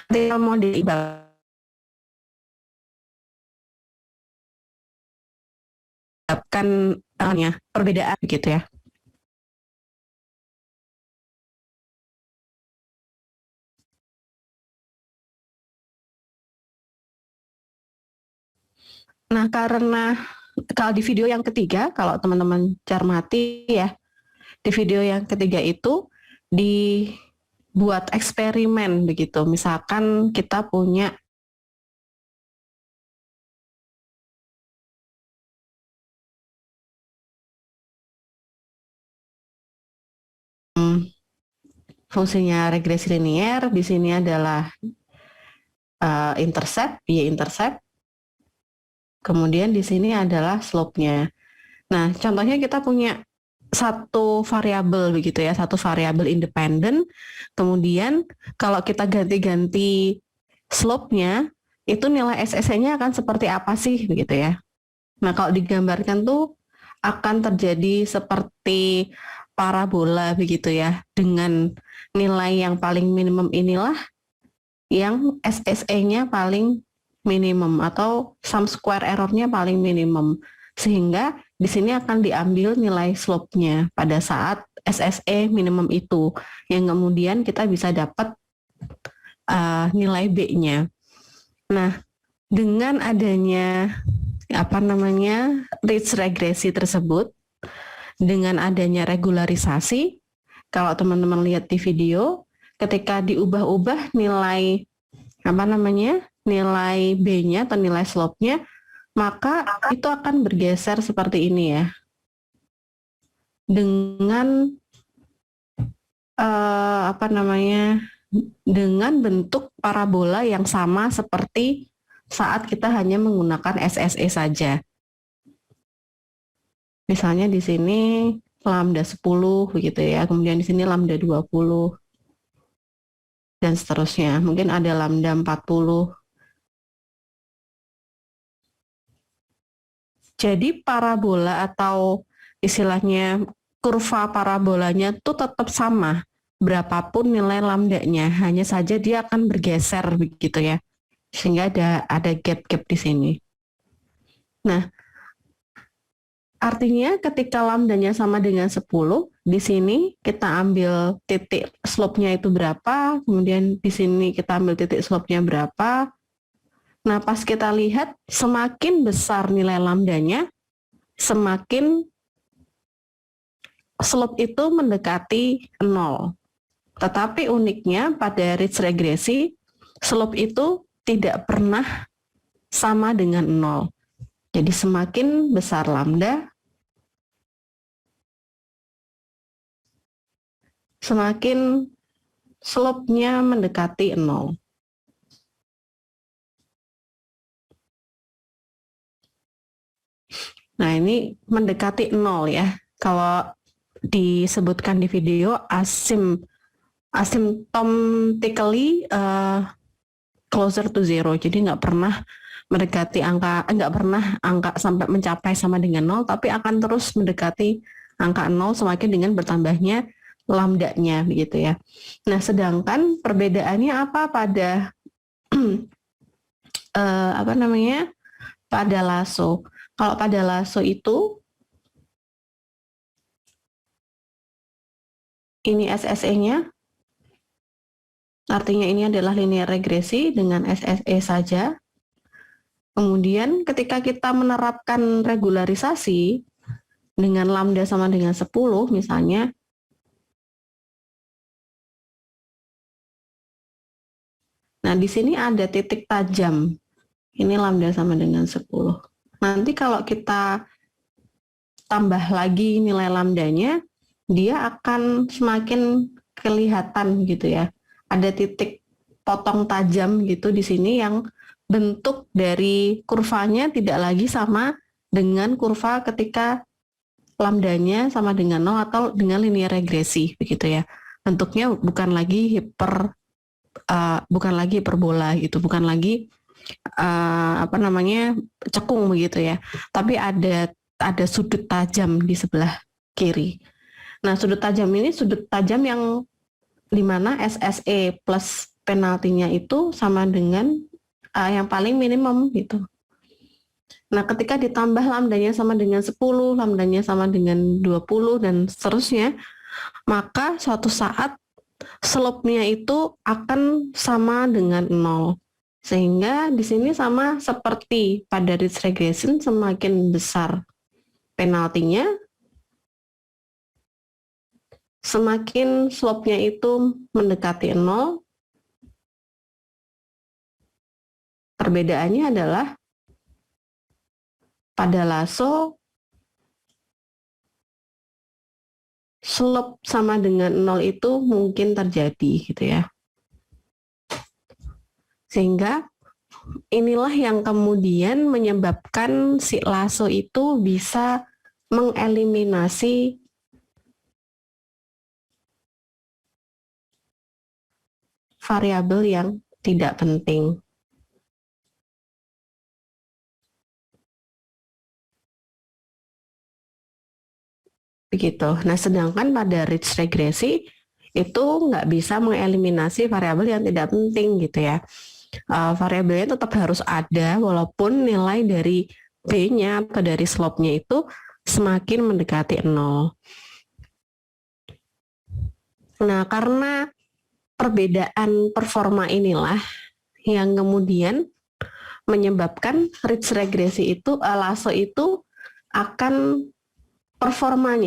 ketika mau diibaratkan perbedaan gitu ya. Nah, karena kalau di video yang ketiga, kalau teman-teman cermati ya, di video yang ketiga itu dibuat eksperimen begitu. Misalkan kita punya fungsinya regresi linier, di sini adalah intercept, y-intercept. Kemudian di sini adalah slope-nya. Nah, contohnya kita punya satu variabel begitu ya, satu variabel independen. Kemudian kalau kita ganti-ganti slope-nya, itu nilai SSE-nya akan seperti apa sih begitu ya. Nah, kalau digambarkan tuh akan terjadi seperti parabola begitu ya, dengan nilai yang paling minimum inilah yang SSE-nya paling minimum atau sum square error-nya paling minimum. Sehingga di sini akan diambil nilai slope-nya pada saat SSE minimum itu, yang kemudian kita bisa dapat nilai B-nya. Nah, dengan adanya ridge regresi tersebut, dengan adanya regularisasi, kalau teman-teman lihat di video, ketika diubah-ubah nilai nilai B-nya atau nilai slope-nya, maka itu akan bergeser seperti ini ya. Dengan dengan bentuk parabola yang sama seperti saat kita hanya menggunakan SSE saja. Misalnya di sini lambda 10 begitu ya, kemudian di sini lambda 20 dan seterusnya. Mungkin ada lambda 40. Jadi parabola atau istilahnya kurva parabolanya itu tetap sama berapapun nilai lambdanya, hanya saja dia akan bergeser begitu ya, sehingga ada gap-gap di sini. Nah, artinya ketika lambdanya sama dengan 10, di sini kita ambil titik slope-nya itu berapa, kemudian di sini kita ambil titik slope-nya berapa. Nah, pas kita lihat semakin besar nilai lambdanya, semakin slope itu mendekati 0. Tetapi uniknya pada ridge regresi, slope itu tidak pernah sama dengan 0. Jadi semakin besar lambda, semakin slope-nya mendekati 0. Nah, ini mendekati 0 ya. Kalau disebutkan di video asymptotically closer to zero. Jadi nggak pernah mendekati nggak pernah angka sampai mencapai sama dengan 0, tapi akan terus mendekati angka 0 semakin dengan bertambahnya lambdanya begitu ya. Nah, sedangkan perbedaannya apa pada pada lasso. Kalau pada lasso itu ini SSE-nya, artinya ini adalah linear regresi dengan SSE saja. Kemudian ketika kita menerapkan regularisasi dengan lambda sama dengan 10 misalnya, nah di sini ada titik tajam, ini lambda sama dengan 10. Nanti kalau kita tambah lagi nilai lambdanya, dia akan semakin kelihatan gitu ya. Ada titik potong tajam gitu di sini yang bentuk dari kurvanya tidak lagi sama dengan kurva ketika lambdanya sama dengan 0 atau dengan linear regresi begitu ya. Bentuknya bukan lagi hiperbola gitu, bukan lagi cekung begitu ya. Tapi ada sudut tajam di sebelah kiri. Nah, sudut tajam ini sudut tajam yang dimana SSE plus penaltinya itu sama dengan yang paling minimum gitu. Nah, ketika ditambah lambdanya sama dengan 10, lambdanya sama dengan 20, dan seterusnya, maka suatu saat slope-nya itu akan sama dengan 0. Sehingga di sini sama seperti pada ridge regression, semakin besar penaltinya, semakin slope-nya itu mendekati 0. Perbedaannya adalah pada lasso slope sama dengan 0 itu mungkin terjadi gitu ya. Sehingga inilah yang kemudian menyebabkan si lasso itu bisa mengeliminasi variabel yang tidak penting. Begitu. Nah, sedangkan pada ridge regresi itu nggak bisa mengeliminasi variabel yang tidak penting gitu ya. Variabelnya tetap harus ada walaupun nilai dari B-nya atau dari slope-nya itu semakin mendekati 0. Nah, karena perbedaan performa inilah yang kemudian menyebabkan ridge regresi itu, lasso itu akan performa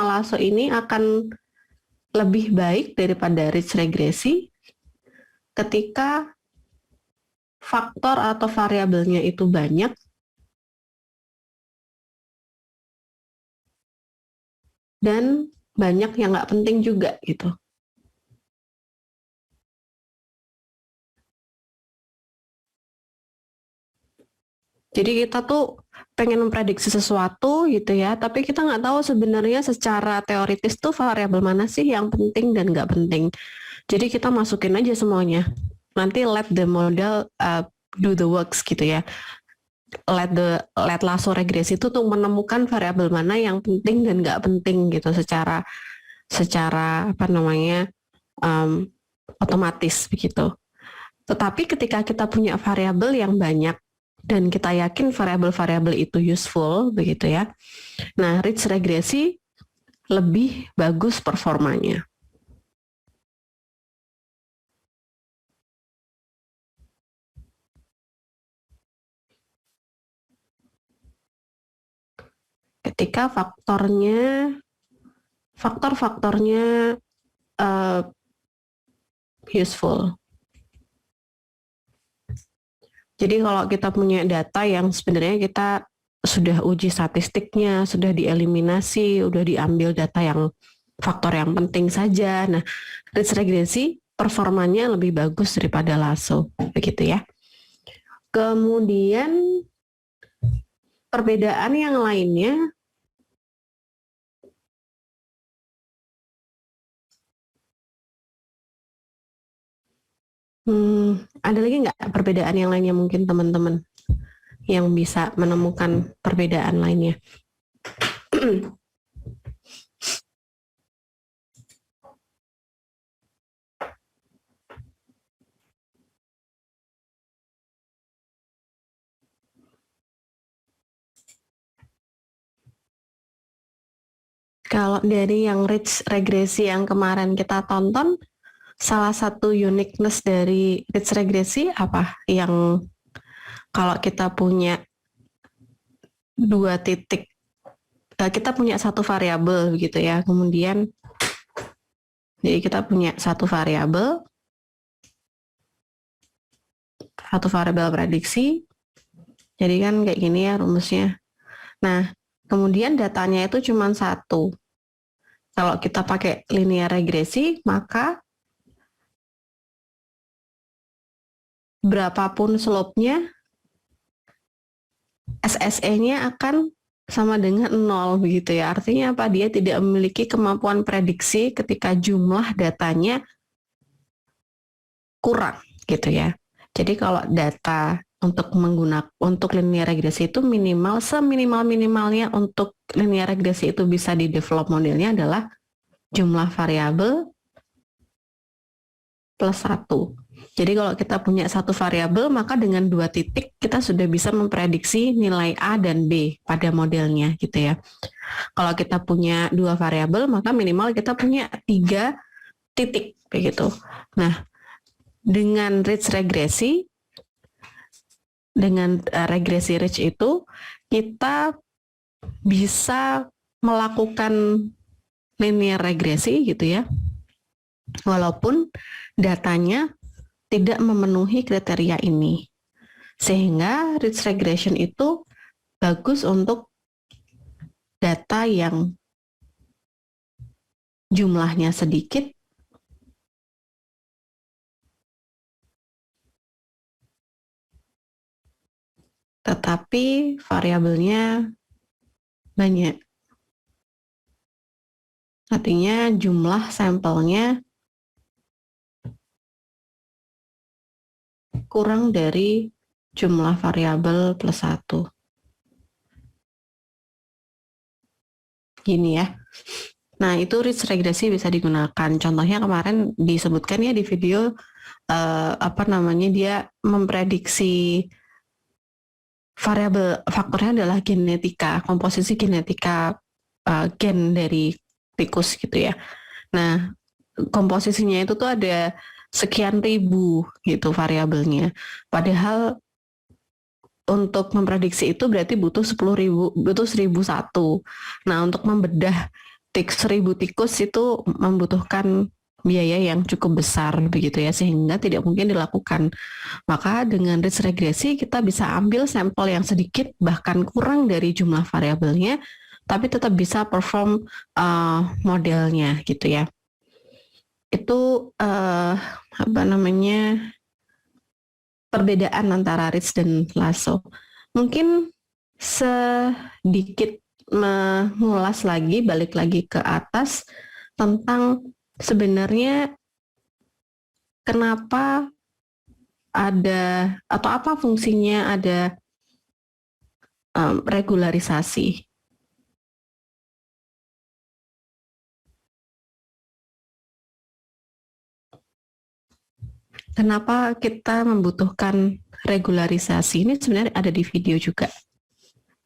lasso ini akan lebih baik daripada ridge regresi ketika faktor atau variabelnya itu banyak dan banyak yang nggak penting juga gitu. Jadi kita tuh pengen memprediksi sesuatu gitu ya, tapi kita nggak tahu sebenarnya secara teoritis tuh variabel mana sih yang penting dan nggak penting. Jadi kita masukin aja semuanya. Nanti let the model do the works gitu ya. Let lasso regresi itu tuh menemukan variabel mana yang penting dan nggak penting gitu secara apa namanya otomatis begitu. Tetapi ketika kita punya variabel yang banyak dan kita yakin variabel-variabel itu useful begitu ya. Nah, ridge regresi lebih bagus performanya. Ketika faktor-faktornya useful. Jadi kalau kita punya data yang sebenarnya kita sudah uji statistiknya, sudah dieliminasi, sudah diambil data yang faktor yang penting saja. Nah, ridge regresi performanya lebih bagus daripada lasso, begitu ya. Kemudian perbedaan yang lainnya ada lagi nggak perbedaan yang lainnya mungkin teman-teman yang bisa menemukan perbedaan lainnya? Kalau dari yang ridge regresi yang kemarin kita tonton, salah satu uniqueness dari ridge regresi apa? Yang kalau kita punya dua titik, kita punya satu variabel begitu ya, kemudian jadi kita punya satu variabel prediksi, jadi kan kayak gini ya rumusnya. Nah, kemudian datanya itu cuma satu. Kalau kita pakai linear regresi, maka berapapun slope-nya, SSE-nya akan sama dengan 0 begitu ya. Artinya apa? Dia tidak memiliki kemampuan prediksi ketika jumlah datanya kurang gitu ya. Jadi kalau data untuk linear regresi itu seminimal-minimalnya untuk linear regresi itu bisa di develop modelnya adalah jumlah variabel plus 1. Jadi kalau kita punya satu variabel, maka dengan 2 titik kita sudah bisa memprediksi nilai A dan B pada modelnya gitu ya. Kalau kita punya 2 variabel, maka minimal kita punya 3 titik begitu. Nah, dengan ridge regresi, dengan regresi ridge itu, kita bisa melakukan linear regresi gitu ya, walaupun datanya tidak memenuhi kriteria ini. Sehingga ridge regression itu bagus untuk data yang jumlahnya sedikit tetapi variabelnya banyak. Artinya jumlah sampelnya kurang dari jumlah variabel plus 1. Gini ya. Nah, itu ridge regresi bisa digunakan. Contohnya kemarin disebutkan ya di video dia memprediksi variabel faktornya adalah genetika, komposisi genetika gen dari tikus gitu ya. Nah, komposisinya itu tuh ada sekian ribu gitu variabelnya. Padahal untuk memprediksi itu berarti butuh 10.001. Nah, untuk membedah 1.000 tikus itu membutuhkan biaya yang cukup besar begitu ya, sehingga tidak mungkin dilakukan. Maka dengan ridge regresi kita bisa ambil sampel yang sedikit bahkan kurang dari jumlah variabelnya, tapi tetap bisa perform modelnya gitu ya. Itu perbedaan antara ridge dan lasso. Mungkin sedikit mengulas lagi, balik lagi ke atas tentang sebenarnya kenapa ada atau apa fungsinya ada regularisasi. Kenapa kita membutuhkan regularisasi? Ini sebenarnya ada di video juga.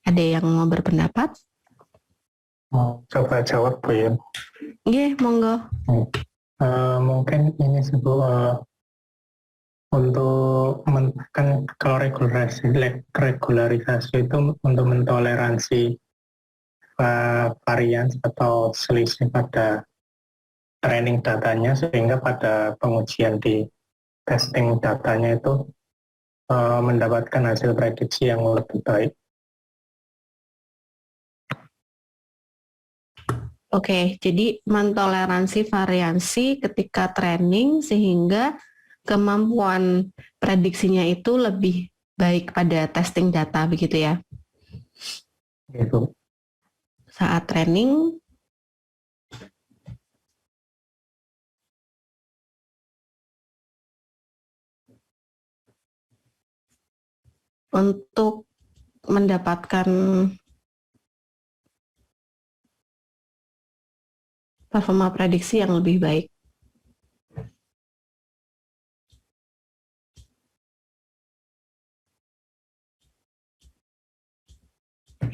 Ada yang mau berpendapat? Coba jawab Bu ya. Iya, monggo. Mungkin ini sebuah untuk kan kalau regularisasi itu untuk mentoleransi varian atau selisih pada training datanya, sehingga pada pengujian di testing datanya itu mendapatkan hasil prediksi yang lebih baik. Oke, jadi mentoleransi variasi ketika training sehingga kemampuan prediksinya itu lebih baik pada testing data begitu ya. Gitu. Saat training untuk mendapatkan performa prediksi yang lebih baik.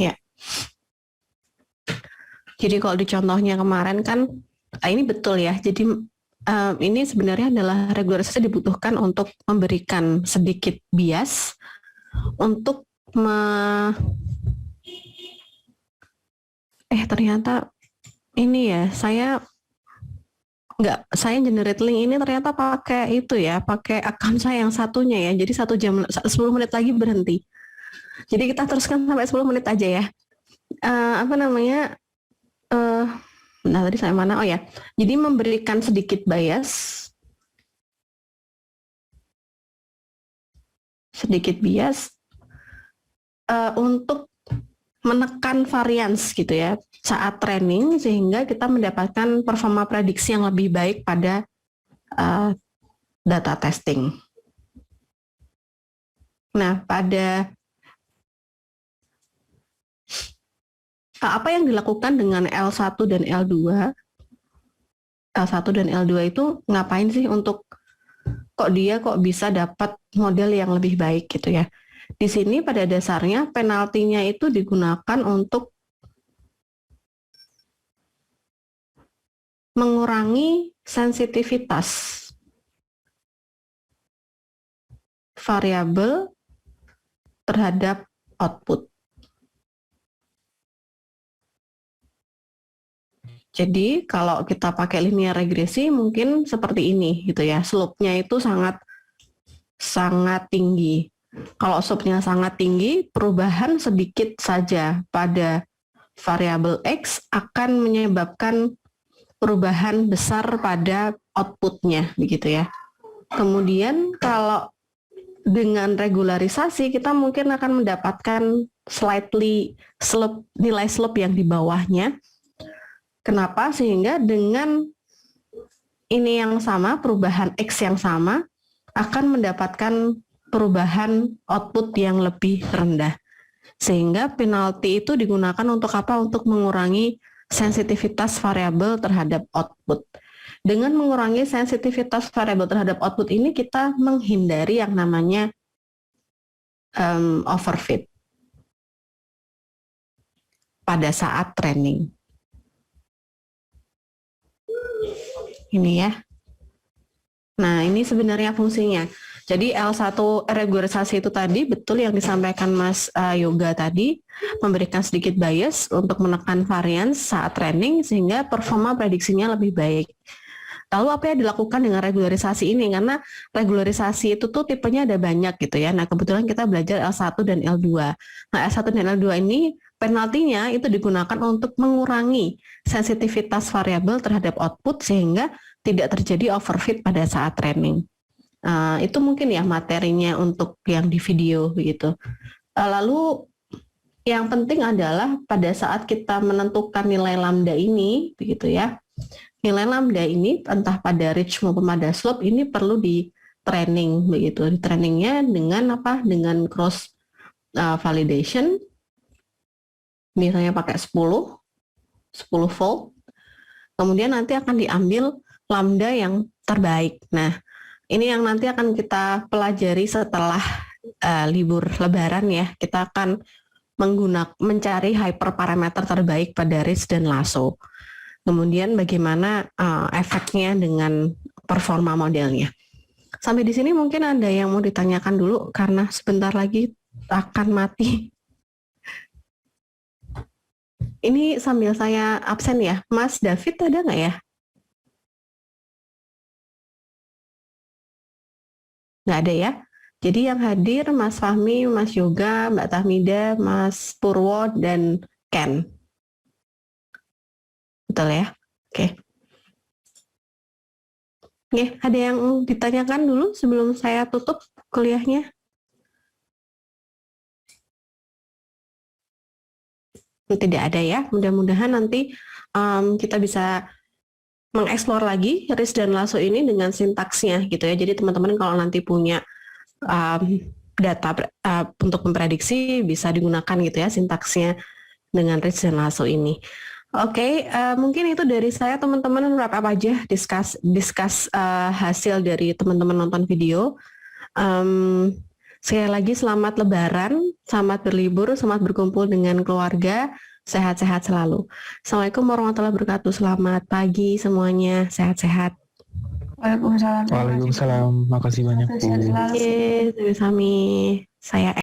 Ya. Jadi kalau di contohnya kemarin kan, ini betul ya. Jadi ini sebenarnya adalah regularisasi dibutuhkan untuk memberikan sedikit bias untuk ternyata ini ya, saya generate link ini ternyata pakai itu ya, pakai akun saya yang satunya ya. Jadi 1 jam 10 menit lagi berhenti. Jadi kita teruskan sampai 10 menit aja ya. Nah tadi saya mana? Oh ya. Jadi memberikan sedikit bias untuk menekan varians gitu ya saat training, sehingga kita mendapatkan performa prediksi yang lebih baik pada data testing. Nah, pada apa yang dilakukan dengan L1 dan L2? L1 dan L2 itu ngapain sih untuk kok dia bisa dapat model yang lebih baik gitu ya. Di sini pada dasarnya penaltinya itu digunakan untuk mengurangi sensitivitas variabel terhadap output. Jadi kalau kita pakai linear regresi mungkin seperti ini gitu ya. Slope-nya itu sangat tinggi. Kalau slope-nya sangat tinggi, perubahan sedikit saja pada variabel X akan menyebabkan perubahan besar pada output-nya begitu ya. Kemudian kalau dengan regularisasi kita mungkin akan mendapatkan slightly slope, nilai slope yang di bawahnya. Kenapa? Sehingga dengan ini yang sama, perubahan X yang sama, akan mendapatkan perubahan output yang lebih rendah. Sehingga penalti itu digunakan untuk apa? Untuk mengurangi sensitivitas variabel terhadap output. Dengan mengurangi sensitivitas variabel terhadap output ini, kita menghindari yang namanya overfit pada saat training. Ini ya. Nah, ini sebenarnya fungsinya. Jadi L1 regularisasi itu tadi betul yang disampaikan Mas Yoga tadi, memberikan sedikit bias untuk menekan variance saat training sehingga performa prediksinya lebih baik. Lalu apa yang dilakukan dengan regularisasi ini? Karena regularisasi itu tuh tipenya ada banyak gitu ya. Nah, kebetulan kita belajar L1 dan L2. Nah, L1 dan L2 ini penaltinya itu digunakan untuk mengurangi sensitivitas variabel terhadap output sehingga tidak terjadi overfit pada saat training. Itu mungkin ya materinya untuk yang di video begitu. Lalu yang penting adalah pada saat kita menentukan nilai lambda ini begitu ya. Nilai lambda ini entah pada ridge maupun pada slope ini perlu di training begitu. Di trainingnya dengan apa? Dengan cross validation. Misalnya pakai 10 volt. Kemudian nanti akan diambil lambda yang terbaik. Nah, ini yang nanti akan kita pelajari setelah libur lebaran ya. Kita akan mencari hyperparameter terbaik pada ridge dan lasso. Kemudian bagaimana efeknya dengan performa modelnya. Sampai di sini mungkin ada yang mau ditanyakan dulu karena sebentar lagi akan mati. Ini sambil saya absen ya, Mas David ada nggak ya? Nggak ada ya? Jadi yang hadir Mas Fahmi, Mas Yoga, Mbak Tahmida, Mas Purwo, dan Ken. Betul ya? Oke. Oke, ada yang ditanyakan dulu sebelum saya tutup kuliahnya? Tidak ada ya, mudah-mudahan nanti kita bisa mengeksplor lagi ridge dan lasso ini dengan sintaksnya gitu ya. Jadi teman-teman kalau nanti punya data untuk memprediksi bisa digunakan gitu ya sintaksnya dengan ridge dan lasso ini. Oke, mungkin itu dari saya teman-teman, wrap up aja discuss hasil dari teman-teman nonton video. Sekali lagi selamat lebaran, selamat berlibur, selamat berkumpul dengan keluarga, sehat-sehat selalu. Assalamualaikum warahmatullahi wabarakatuh, selamat pagi semuanya, sehat-sehat. Waalaikumsalam. Waalaikumsalam, makasih banyak Bu. Sehat selalu. Oke, sami-sami. Saya